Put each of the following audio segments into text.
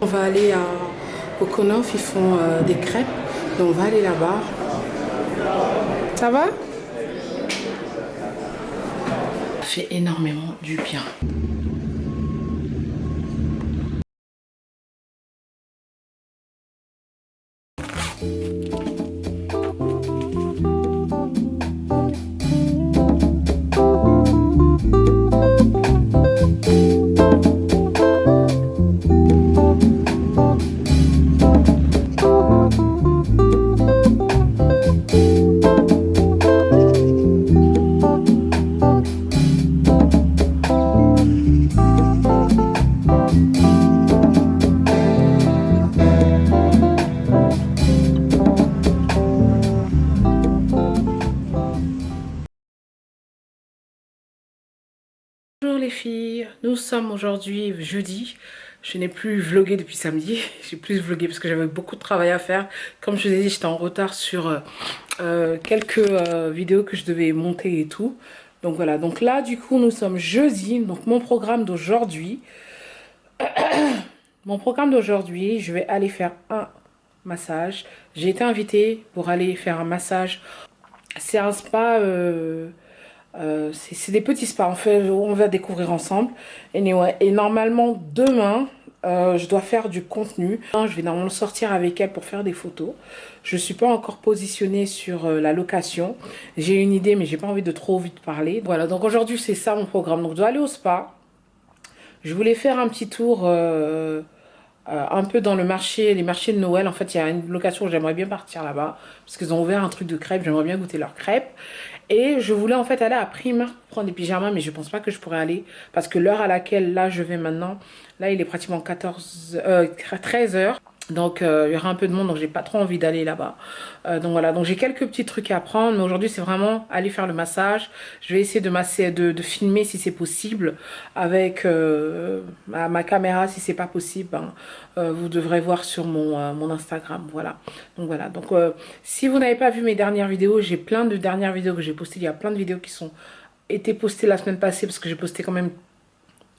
On va aller au Konof, ils font des crêpes, donc on va aller là-bas. Ça va? Ça fait énormément du bien. Bonjour les filles, nous sommes aujourd'hui jeudi. Je n'ai plus vlogué depuis samedi. J'ai plus vlogué parce que j'avais beaucoup de travail à faire. Comme je vous ai dit, j'étais en retard sur quelques vidéos que je devais monter et tout. Donc voilà, donc là du coup nous sommes jeudi. Donc mon programme d'aujourd'hui, je vais aller faire un massage. J'ai été invitée pour aller faire un massage. C'est un spa... c'est des petits spas en fait, on va découvrir ensemble. Anyway, et normalement demain je dois faire du contenu. Je vais normalement sortir avec elle pour faire des photos. Je ne suis pas encore positionnée sur la location. J'ai une idée mais j'ai pas envie de trop vite parler. Voilà, donc aujourd'hui c'est ça mon programme. Donc je dois aller au spa. Je voulais faire un petit tour un peu dans le marché, les marchés de Noël. En fait, il y a une location où j'aimerais bien partir là-bas parce qu'ils ont ouvert un truc de crêpes. J'aimerais bien goûter leurs crêpes. Et je voulais en fait aller à Primark pour prendre des pyjamas, mais je pense pas que je pourrais aller parce que l'heure à laquelle là je vais maintenant, là il est pratiquement 13 heures. Donc il y aura un peu de monde, donc j'ai pas trop envie d'aller là-bas. Donc voilà, donc j'ai quelques petits trucs à prendre, mais aujourd'hui c'est vraiment aller faire le massage. Je vais essayer de filmer si c'est possible avec ma caméra. Si c'est pas possible, ben, vous devrez voir sur mon Instagram. Voilà. Donc si vous n'avez pas vu mes dernières vidéos, j'ai plein de dernières vidéos que j'ai postées. Il y a plein de vidéos qui sont été postées la semaine passée parce que j'ai posté quand même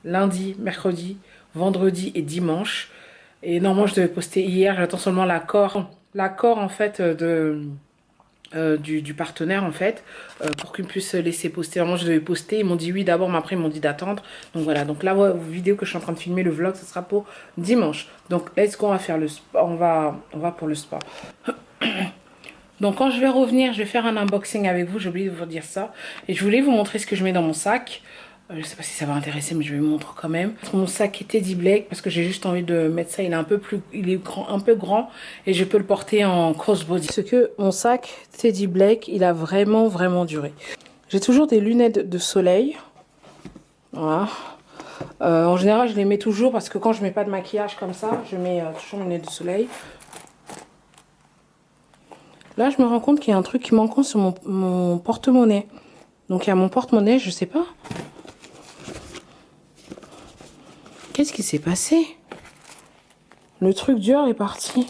lundi, mercredi, vendredi et dimanche. Et normalement, je devais poster hier. J'attends seulement l'accord en fait du partenaire en fait pour qu'il puisse laisser poster. Normalement, je devais poster. Ils m'ont dit oui d'abord, mais après ils m'ont dit d'attendre. Donc voilà. Donc la vidéo que je suis en train de filmer, le vlog, ce sera pour dimanche. Donc est-ce qu'on va faire le spa? On va pour le spa. Donc quand je vais revenir, je vais faire un unboxing avec vous. J'ai oublié de vous dire ça. Et je voulais vous montrer ce que je mets dans mon sac. Je ne sais pas si ça va intéresser, mais je vais vous montrer quand même. Mon sac est Teddy Blake parce que j'ai juste envie de mettre ça. Il est un peu plus, il est grand, un peu grand et je peux le porter en crossbody. Parce que mon sac Teddy Blake, il a vraiment duré. J'ai toujours des lunettes de soleil. Voilà. En général, je les mets toujours parce que quand je mets pas de maquillage comme ça, je mets toujours mes lunettes de soleil. Là, je me rends compte qu'il y a un truc qui manque sur mon porte-monnaie. Donc, il y a mon porte-monnaie, je sais pas. Qu'est-ce qui s'est passé? Le truc dur est parti.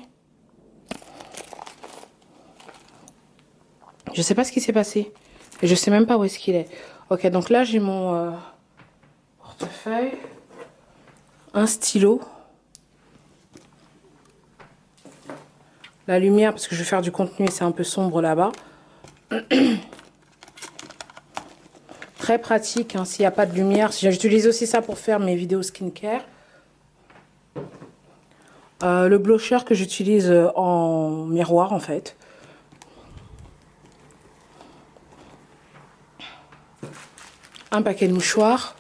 Je sais pas ce qui s'est passé. Et je sais même pas où est-ce qu'il est. Ok, donc là, j'ai mon portefeuille. Un stylo. La lumière, parce que je vais faire du contenu et c'est un peu sombre là-bas. Très pratique, hein, s'il n'y a pas de lumière. J'utilise aussi ça pour faire mes vidéos skincare. Le blusher que j'utilise en miroir, en fait. Un paquet de mouchoirs.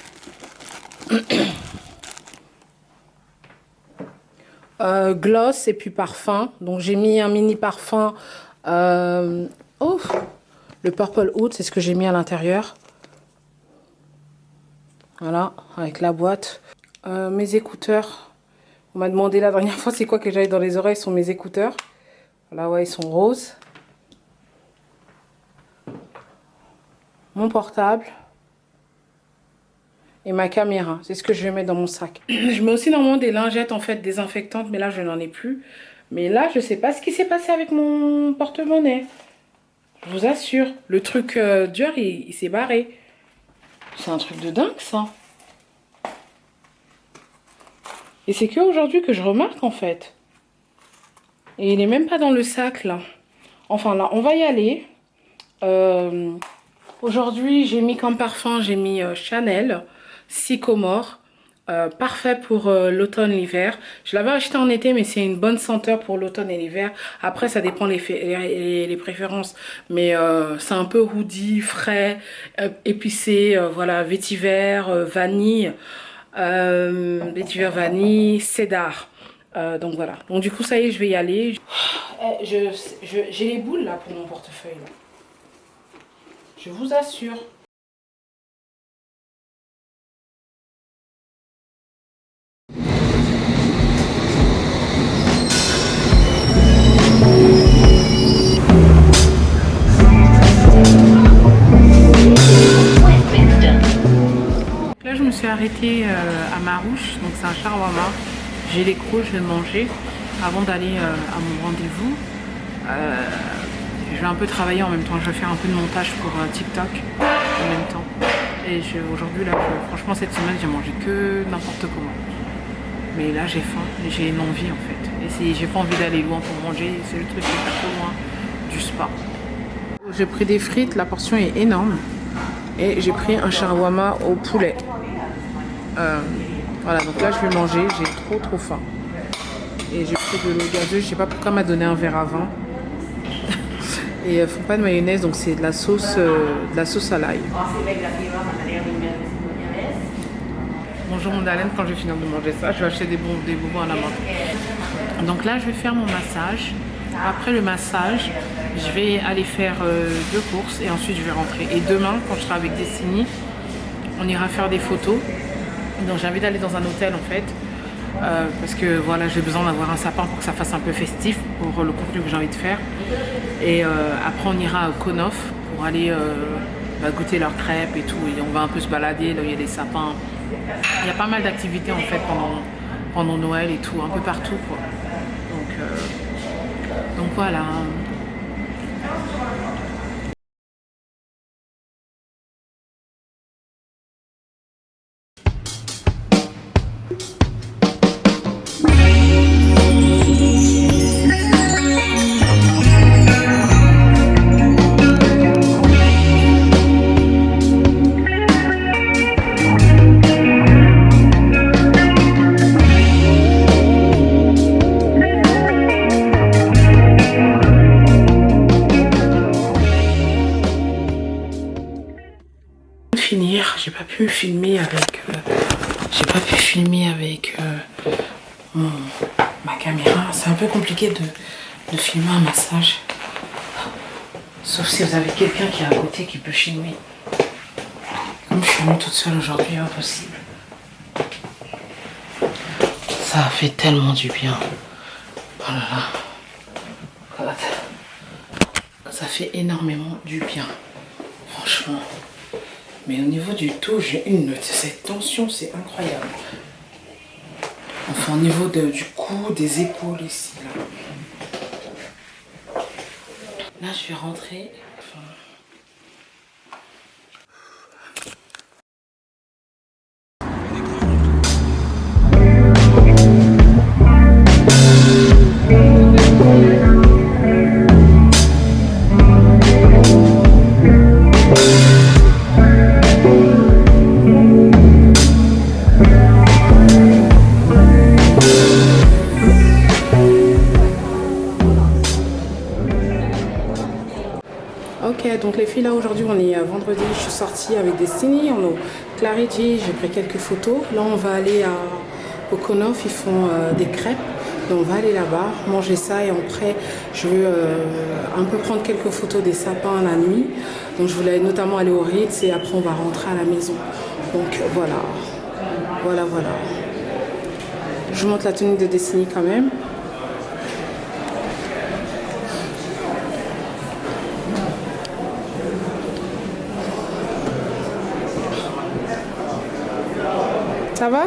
Gloss et puis parfum. Donc j'ai mis un mini parfum. Le Purple Oud, c'est ce que j'ai mis à l'intérieur. Voilà, avec la boîte. Mes écouteurs. On m'a demandé la dernière fois c'est quoi que j'avais dans les oreilles. Ce sont mes écouteurs. Voilà, ouais, ils sont roses. Mon portable. Et ma caméra. C'est ce que je vais mettre dans mon sac. Je mets aussi normalement des lingettes en fait désinfectantes. Mais là, je n'en ai plus. Mais là, je sais pas ce qui s'est passé avec mon porte-monnaie. Je vous assure. Le truc dur, il s'est barré. C'est un truc de dingue, ça. Et c'est que aujourd'hui que je remarque en fait. Et il est même pas dans le sac là. Enfin là, on va y aller. Aujourd'hui, j'ai mis comme parfum, j'ai mis Chanel Sycomore. Parfait pour l'automne-l'hiver. Je l'avais acheté en été, mais c'est une bonne senteur pour l'automne et l'hiver. Après, ça dépend les préférences. Mais c'est un peu woody, frais, épicé, voilà, vétiver, vanille, vétiver, vanille, cédar. Donc voilà. Donc du coup, ça y est, je vais y aller. J'ai les boules là pour mon portefeuille. Là. Je vous assure. Là, je me suis arrêtée à Marouche, donc c'est un shawarma. J'ai les crocs, je vais manger avant d'aller à mon rendez-vous. Je vais un peu travailler en même temps, je vais faire un peu de montage pour TikTok en même temps. Et aujourd'hui, là, franchement, cette semaine, j'ai mangé que n'importe comment. Mais là, j'ai faim et j'ai une envie en fait. Et j'ai pas envie d'aller loin pour manger, c'est le truc qui est pas trop loin du spa. J'ai pris des frites, la portion est énorme. Et j'ai pris un shawarma au poulet. Voilà, donc là je vais manger, j'ai trop faim. Et j'ai pris de l'eau gazeuse, je sais pas pourquoi elle m'a donné un verre à vin. Et elles font pas de mayonnaise, donc c'est de la sauce à l'ail. Bonjour mon Dalen, quand je vais finir de manger ça, je vais acheter des bonbons à la main. Donc là je vais faire mon massage. Après le massage, je vais aller faire 2 courses et ensuite je vais rentrer. Et demain, quand je serai avec Destiny, on ira faire des photos. Donc j'ai envie d'aller dans un hôtel en fait. Parce que voilà, j'ai besoin d'avoir un sapin pour que ça fasse un peu festif pour le contenu que j'ai envie de faire. Et après on ira à Konof pour aller goûter leurs crêpes et tout. Et on va un peu se balader, là où il y a des sapins. Il y a pas mal d'activités en fait pendant Noël et tout, un peu partout quoi. Donc voilà. Finir, j'ai pas pu filmer avec ma caméra. C'est un peu compliqué de filmer un massage, sauf si vous avez quelqu'un qui est à côté qui peut filmer. Comme je suis venue toute seule aujourd'hui, impossible. Ça a fait tellement du bien. Oh là là. Ça fait énormément du bien, franchement. Mais au niveau du dos, j'ai cette tension, c'est incroyable. Enfin, au niveau du cou, des épaules ici, là. Là, je vais rentrer. Enfin... Ok, donc les filles, là aujourd'hui on est vendredi, je suis sortie avec Destiny, on est au Clarity, j'ai pris quelques photos. Là on va aller au Konof, ils font des crêpes, donc on va aller là-bas, manger ça et après je veux un peu prendre quelques photos des sapins la nuit. Donc je voulais notamment aller au Ritz et après on va rentrer à la maison. Donc voilà, voilà. Je vous montre la tenue de Destiny quand même. Ça va?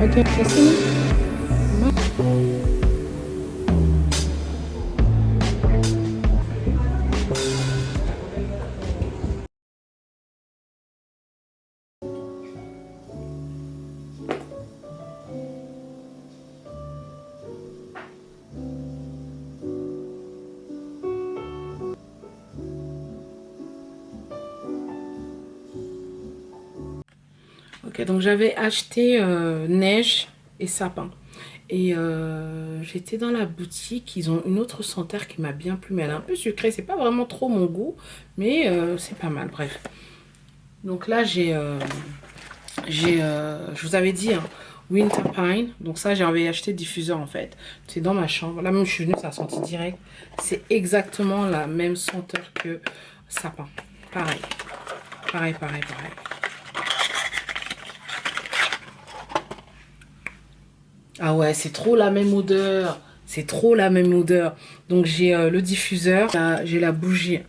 senteur facile. Ok, donc j'avais acheté neige et sapin. Et j'étais dans la boutique, ils ont une autre senteur qui m'a bien plu, mais elle est un peu sucrée. C'est pas vraiment trop mon goût, mais c'est pas mal, bref. Donc là, je vous avais dit, hein, Winter Pine. Donc ça, j'avais acheté le diffuseur en fait. C'est dans ma chambre. Là même, je suis venue, ça a senti direct. C'est exactement la même senteur que sapin. Pareil. Pareil. Ah ouais, c'est trop la même odeur. C'est trop la même odeur. Donc j'ai le diffuseur, j'ai la bougie.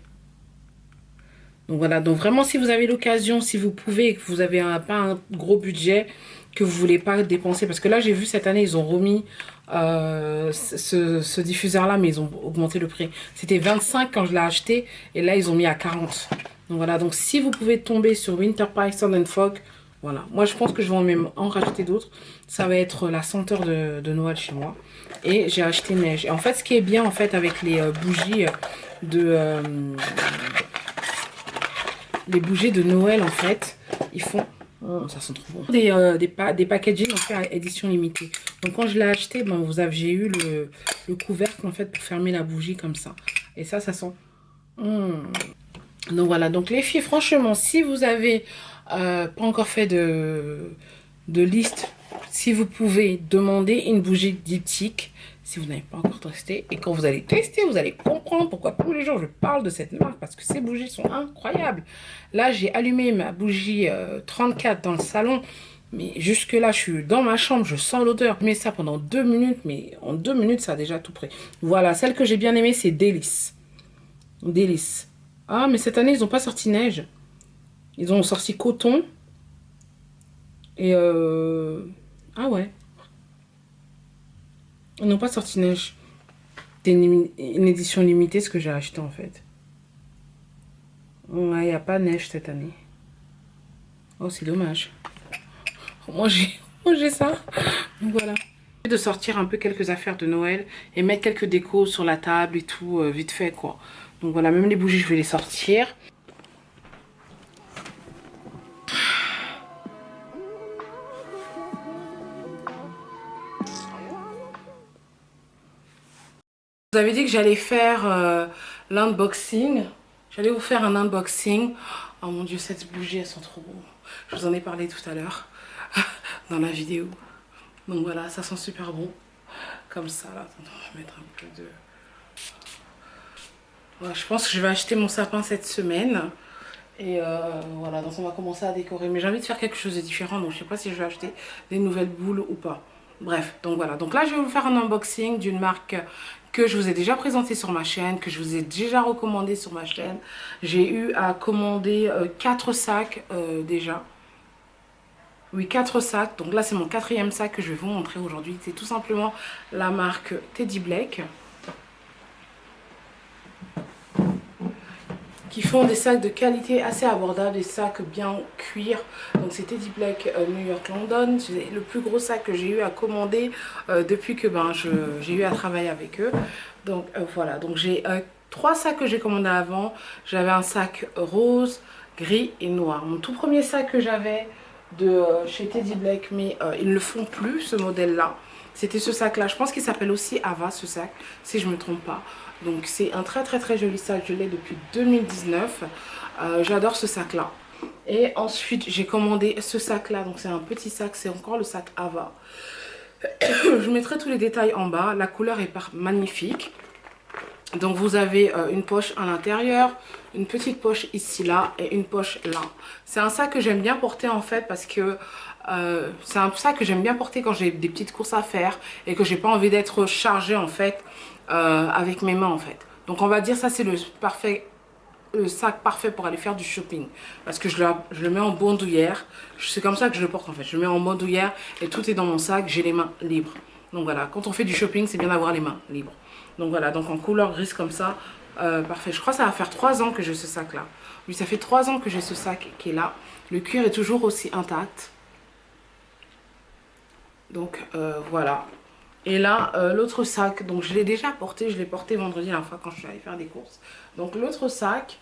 Donc voilà, donc vraiment si vous avez l'occasion, si vous pouvez, et que vous avez pas un gros budget, que vous voulez pas dépenser, parce que là j'ai vu cette année, ils ont remis ce diffuseur-là, mais ils ont augmenté le prix. C'était 25 quand je l'ai acheté, et là ils ont mis à 40. Donc voilà, donc si vous pouvez tomber sur Winter Pie Sun Fog, voilà. Moi je pense que je vais même en racheter d'autres. Ça va être la senteur de Noël chez moi. Et j'ai acheté neige. Et en fait, ce qui est bien en fait avec les bougies de... les bougies de Noël en fait, ils font, oh, ça sent trop bon, des packaging en fait à édition limitée. Donc quand je l'ai acheté, ben, j'ai eu le couvercle en fait pour fermer la bougie comme ça. Et ça sent. Donc voilà, donc les filles, franchement, si vous avez pas encore fait de liste, si vous pouvez demander une bougie diptyque, si vous n'avez pas encore testé, et quand vous allez tester, vous allez comprendre pourquoi tous les jours je parle de cette marque, parce que ces bougies sont incroyables. Là, j'ai allumé ma bougie 34 dans le salon, mais jusque là, je suis dans ma chambre, je sens l'odeur. Je mets ça pendant 2 minutes, mais en 2 minutes, ça a déjà tout pris. Voilà, celle que j'ai bien aimée, c'est Délice. Délice. Ah, mais cette année, ils n'ont pas sorti neige. Ils ont sorti coton. Et ah ouais. Ils n'ont pas sorti neige. C'est une édition limitée, ce que j'ai acheté en fait. Ouais, il n'y a pas neige cette année. Oh, c'est dommage. Moi, j'ai ça. Donc voilà. De sortir un peu quelques affaires de Noël et mettre quelques décos sur la table et tout, vite fait quoi. Donc voilà, même les bougies, je vais les sortir. Je vous avais dit que j'allais faire l'unboxing. J'allais vous faire un unboxing. Oh mon dieu, cette bougie, elles sont trop bonnes. Je vous en ai parlé tout à l'heure dans la vidéo. Donc voilà, ça sent super bon. Comme ça, là. Attends, on va mettre un peu de... Ouais, je pense que je vais acheter mon sapin cette semaine. Et voilà, donc on va commencer à décorer. Mais j'ai envie de faire quelque chose de différent. Donc je sais pas si je vais acheter des nouvelles boules ou pas. Bref, donc voilà. Donc là, je vais vous faire un unboxing d'une marque que je vous ai déjà présentée sur ma chaîne, que je vous ai déjà recommandé sur ma chaîne. J'ai eu à commander 4 sacs déjà. Oui, 4 sacs. Donc là, c'est mon 4e sac que je vais vous montrer aujourd'hui. C'est tout simplement la marque Teddy Blake, qui font des sacs de qualité assez abordable, des sacs bien cuir. Donc c'est Teddy Blake New York London. C'est le plus gros sac que j'ai eu à commander depuis que j'ai eu à travailler avec eux. Donc voilà, donc j'ai 3 sacs que j'ai commandés avant. J'avais un sac rose, gris et noir. Mon tout premier sac que j'avais de chez Teddy Blake, mais ils ne le font plus ce modèle là. C'était ce sac là, je pense qu'il s'appelle aussi Ava ce sac, si je me trompe pas. Donc c'est un très joli sac, je l'ai depuis 2019. J'adore ce sac là. Et ensuite j'ai commandé ce sac là, donc c'est un petit sac, c'est encore le sac Ava. Je mettrai tous les détails en bas, la couleur est magnifique. Donc vous avez une poche à l'intérieur, une petite poche ici là et une poche là. C'est un sac que j'aime bien porter en fait parce que c'est un sac que j'aime bien porter quand j'ai des petites courses à faire et que j'ai pas envie d'être chargée en fait avec mes mains en fait. Donc on va dire ça c'est le parfait le sac parfait pour aller faire du shopping. Parce que je le mets en bandoulière. C'est comme ça que je le porte en fait. Je le mets en bandoulière et tout est dans mon sac. J'ai les mains libres. Donc voilà, quand on fait du shopping, c'est bien d'avoir les mains libres. Donc voilà, donc en couleur grise comme ça. Parfait. Je crois que ça va faire 3 ans que j'ai ce sac là. Oui, ça fait 3 ans que j'ai ce sac qui est là. Le cuir est toujours aussi intact. Donc voilà. Et là, l'autre sac, donc je l'ai déjà porté. Je l'ai porté vendredi la fois quand je suis allée faire des courses. Donc l'autre sac,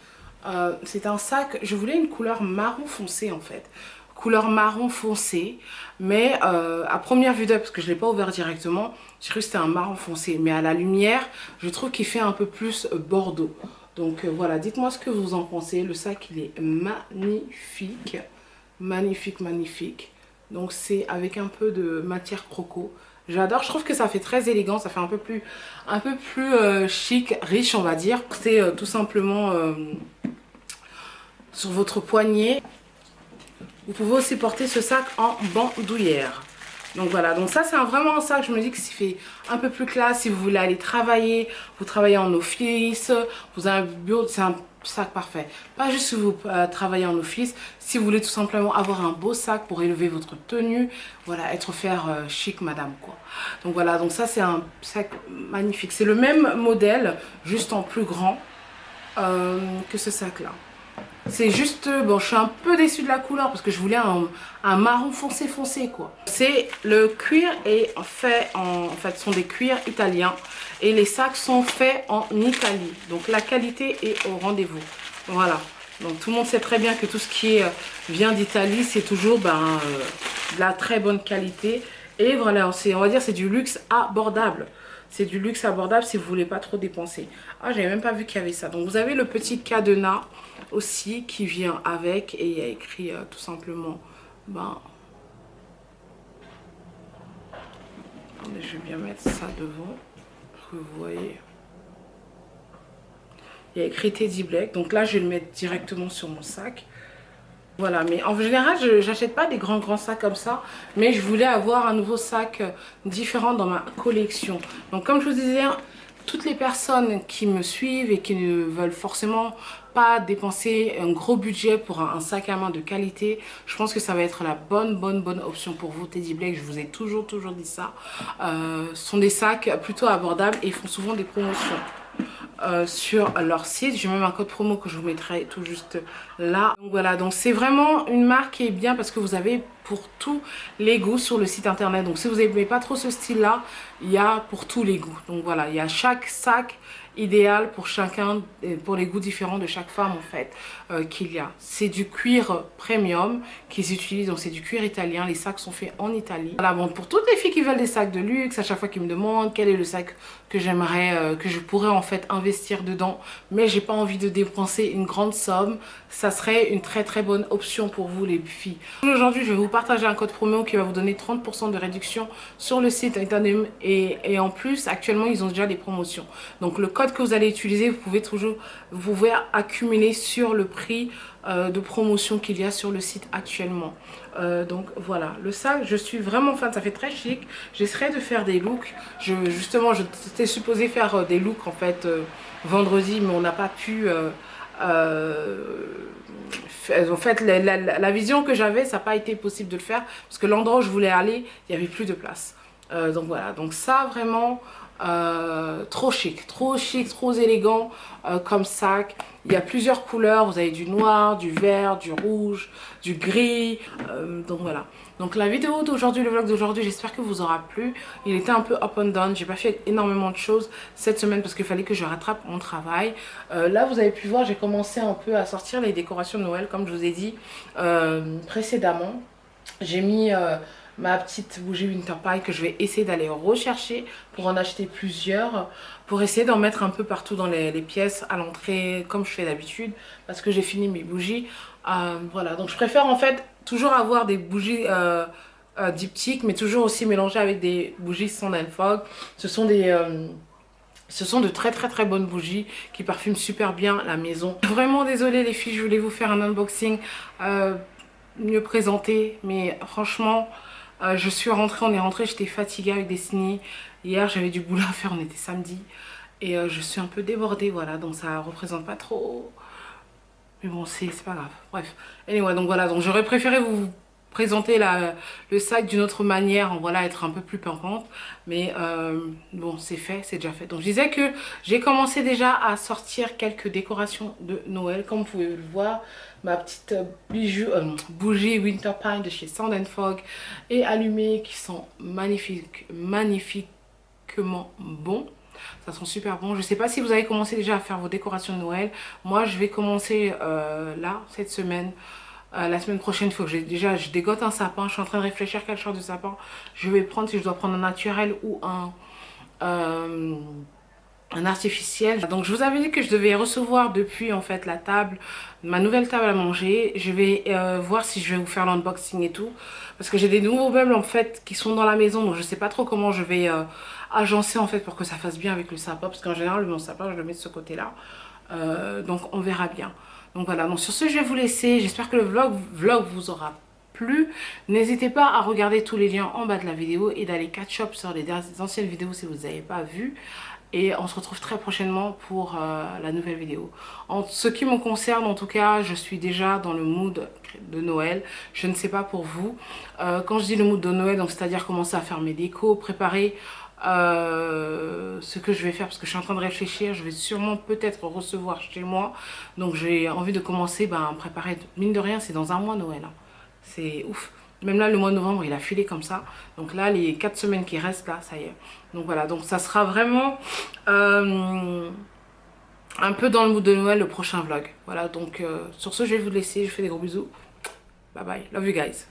c'est un sac, je voulais une couleur marron foncé en fait. Couleur marron foncé. Mais à première vue d'œil, parce que je ne l'ai pas ouvert directement, j'ai cru que c'était un marron foncé. Mais à la lumière, je trouve qu'il fait un peu plus bordeaux. Donc voilà, dites-moi ce que vous en pensez. Le sac, il est magnifique. Magnifique, magnifique. Donc c'est avec un peu de matière croco. J'adore, je trouve que ça fait très élégant, ça fait un peu plus chic, riche on va dire. C'est tout simplement sur votre poignet. Vous pouvez aussi porter ce sac en bandoulière. Donc voilà, donc ça c'est vraiment un sac, je me dis que ça fait un peu plus classe si vous voulez aller travailler, vous travaillez en office, vous avez un bureau, c'est un sac parfait. Pas juste si vous travaillez en office, si vous voulez tout simplement avoir un beau sac pour élever votre tenue, voilà, être faire chic madame quoi. Donc voilà, donc ça c'est un sac magnifique. C'est le même modèle, juste en plus grand que ce sac là. C'est juste, bon, je suis un peu déçue de la couleur parce que je voulais un marron foncé foncé quoi. C'est le cuir est fait en fait, ce sont des cuirs italiens et les sacs sont faits en Italie. Donc la qualité est au rendez-vous. Voilà. Donc tout le monde sait très bien que tout ce qui vient d'Italie, c'est toujours de la très bonne qualité. Et voilà, on va dire c'est du luxe abordable. C'est du luxe abordable si vous voulez pas trop dépenser. Ah, j'avais même pas vu qu'il y avait ça. Donc vous avez le petit cadenas aussi qui vient avec et il y a écrit tout simplement attendez, je vais bien mettre ça devant pour que vous voyez. Il y a écrit Teddy Blake, donc là je vais le mettre directement sur mon sac. Voilà, mais en général, je n'achète pas des grands sacs comme ça, mais je voulais avoir un nouveau sac différent dans ma collection. Donc comme je vous disais, toutes les personnes qui me suivent et qui ne veulent forcément pas dépenser un gros budget pour un sac à main de qualité, je pense que ça va être la bonne option pour vous. Teddy Blake, je vous ai toujours dit ça. Ce sont des sacs plutôt abordables et ils font souvent des promotions. Sur leur site, j'ai même un code promo que je vous mettrai tout juste là. Donc voilà, donc c'est vraiment une marque qui est bien parce que vous avez pour tous les goûts sur le site internet. Donc si vous n'aimez pas trop ce style là, il y a pour tous les goûts. Donc voilà, il y a chaque sac idéal pour chacun, pour les goûts différents de chaque femme en fait qu'il y a. C'est du cuir premium qu'ils utilisent, donc c'est du cuir italien, les sacs sont faits en Italie. Voilà, bon, pour toutes les filles qui veulent des sacs de luxe, à chaque fois qu'ils me demandent quel est le sac que j'aimerais, que je pourrais en fait investir dedans, mais j'ai pas envie de dépenser une grande somme, ça serait une très bonne option pour vous les filles. Aujourd'hui je vais vous partager un code promo qui va vous donner 30% de réduction sur le site internet et en plus actuellement ils ont déjà des promotions. Donc le code que vous allez utiliser, vous pouvez accumuler sur le prix de promotion qu'il y a sur le site actuellement. Donc voilà, le sac, je suis vraiment fan, ça fait très chic. J'essaierai de faire des looks. Justement, j'étais supposée faire des looks en fait vendredi, mais on n'a pas pu. En fait, la vision que j'avais, ça n'a pas été possible de le faire parce que l'endroit où je voulais aller, il n'y avait plus de place. Donc voilà, donc ça vraiment trop chic, trop élégant comme sac. Il y a plusieurs couleurs, vous avez du noir, du vert, du rouge, du gris, donc voilà. Donc la vidéo d'aujourd'hui, le vlog d'aujourd'hui, j'espère que vous aura plu. Il était un peu up and down, j'ai pas fait énormément de choses cette semaine parce qu'il fallait que je rattrape mon travail. Là vous avez pu voir, j'ai commencé un peu à sortir les décorations de Noël comme je vous ai dit précédemment. J'ai mis ma petite bougie Winter Pie que je vais essayer d'aller rechercher pour en acheter plusieurs, pour essayer d'en mettre un peu partout dans les pièces à l'entrée comme je fais d'habitude parce que j'ai fini mes bougies. Voilà, donc je préfère en fait toujours avoir des bougies diptyques mais toujours aussi mélanger avec des bougies Sand and Fog. Ce sont de très bonnes bougies qui parfument super bien la maison. Vraiment désolée les filles, je voulais vous faire un unboxing mieux présenté, mais franchement je suis rentrée, on est rentré, j'étais fatiguée avec Destiny. Hier j'avais du boulot à faire, on était samedi et je suis un peu débordée, voilà, donc ça représente pas trop Mais bon, c'est pas grave. Bref. Anyway, donc voilà. Donc j'aurais préféré vous présenter le sac d'une autre manière, voilà, être un peu plus pimpante. Mais bon, c'est fait, c'est déjà fait. Donc je disais que j'ai commencé déjà à sortir quelques décorations de Noël. Comme vous pouvez le voir, ma petite bougie Winter Pine de chez Sand Fog est allumée, qui sont magnifiques, magnifiquement bons. Ça sent super bon. Je sais pas si vous avez commencé déjà à faire vos décorations de Noël. Moi, je vais commencer là, cette semaine. La semaine prochaine, il faut que je dégote un sapin. Je suis en train de réfléchir quel genre de sapin je vais prendre, si je dois prendre un naturel ou euh, un artificiel. Donc je vous avais dit que je devais recevoir depuis en fait la table, ma nouvelle table à manger. Je vais voir si je vais vous faire l'unboxing et tout. Parce que j'ai des nouveaux meubles en fait qui sont dans la maison. Donc je sais pas trop comment je vais agencer en fait pour que ça fasse bien avec le sapin. Parce qu'en général mon sapin je le mets de ce côté là. Donc on verra bien. Donc voilà, donc sur ce je vais vous laisser. J'espère que le vlog vous aura plu. N'hésitez pas à regarder tous les liens en bas de la vidéo et d'aller catch up sur les anciennes vidéos si vous n'avez pas vu. Et on se retrouve très prochainement pour la nouvelle vidéo. En ce qui me concerne, en tout cas, je suis déjà dans le mood de Noël. Je ne sais pas pour vous. Quand je dis le mood de Noël, donc c'est-à-dire commencer à faire mes décos, préparer ce que je vais faire, parce que je suis en train de réfléchir. Je vais sûrement peut-être recevoir chez moi. Donc j'ai envie de commencer à préparer. Mine de rien, c'est dans un mois Noël. Hein. C'est ouf. Même là, le mois de novembre, il a filé comme ça. Donc là, les 4 semaines qui restent, là, ça y est. Donc voilà, donc ça sera vraiment un peu dans le mood de Noël, le prochain vlog. Voilà, donc sur ce, je vais vous laisser. Je vous fais des gros bisous. Bye bye. Love you guys.